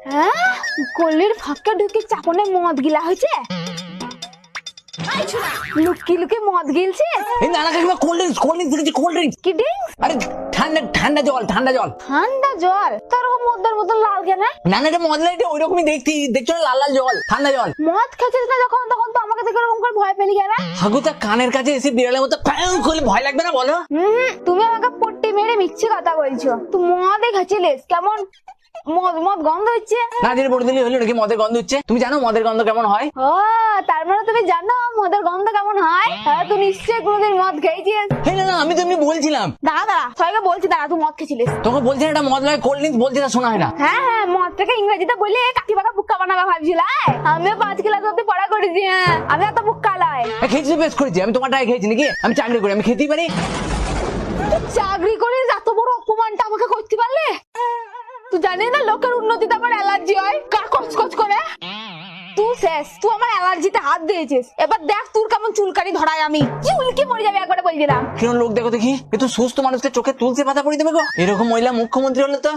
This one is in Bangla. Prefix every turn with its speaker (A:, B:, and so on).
A: হ্যাঁ, গলির ফাঁকে ঢুকে চাপনে মদ গিলা হয়েছে। লুকি লুকি মদ গিলছে।
B: এই না না কাকিমা, কোল্ড ড্রিঙ্কস দেখেছি, কোল্ড ড্রিঙ্কস।
A: কি ড্রিঙ্কস?
B: আরে ঠান্ডা ঠান্ডা জল, ঠান্ডা জল।
A: ঠান্ডা জল? তার মদের মতন লাল কেন?
B: না না, এটা মদ না, এটা ওইরকমই দেখছো না, লাল লাল জল, ঠান্ডা জল।
A: মদ খেয়েছিস না যখন, তখন তো আমাকে দেখে ওরকম করে ভয় পেলি কেন?
B: হাগু তা কানের কাছে এসে বিড়ালের মতো প্যাং করলে ভয় লাগবে না বলো?
A: তুমি আমাকে পট্টি মেরে মিথ্যে কথা বলছো। তুই মদে খাচ্ছিলিস, কেমন মদ মদ গন্ধ হচ্ছে।
B: না জেনে বলে দিলি হলো নাকি মদের গন্ধ হচ্ছে? তুমি জানো মদের গন্ধ কেমন হয়?
A: ও, তার মানে তুমি জানো মদের গন্ধ কেমন হয়? তাহলে তুই নিশ্চয়ই কোনোদিন মদ খেয়েছিস।
B: হ্যাঁ না না, আমি তো এমনি বলছিলাম।
A: দাঁড়া দাঁড়া, সবাইকে বলছি দাঁড়া, তুই মদ খেয়েছিলিস।
B: তোকে বলছি না এটা মদ নয়, কোল্ড ড্রিঙ্কস বলছি না, শোনা হয় না।
A: হ্যাঁ হ্যাঁ, মদটাকে ইংরেজিতে বলে কাকি বাকা বুক্কা বানাবা ভাবছিলাই। আমিও 5 ক্লাস অব্দি পড়া করেছি। আমি এত বুক্কা লয়।
B: খেয়েছি, বেশ করেছি। আমি তোমারটাই খেয়েছি নাকি? আমি চাকরি করি, আমি খেতেই পারি।
A: চাকরি করে এত বড় অপমানটা আমাকে করতে পারলে? তুই জানিস না লোকের উন্নতিতে আমার অ্যালার্জি হয়, কার কচকচ করে। তুই শেষ, তুই আমার অ্যালার্জিতে হাত দিয়েছিস। এবার দেখ তোর কেমন চুলকানি ধরায়। আমি চুলকি মরে যাবে একবারে বলে দিলাম।
B: কেন লোক দেখো দেখি, এ তো সুস্থ মানুষকে চোখে তুলসী পাতা পড়ে দেবে গো। এরকম মহিলা মুখ্যমন্ত্রী হলে তো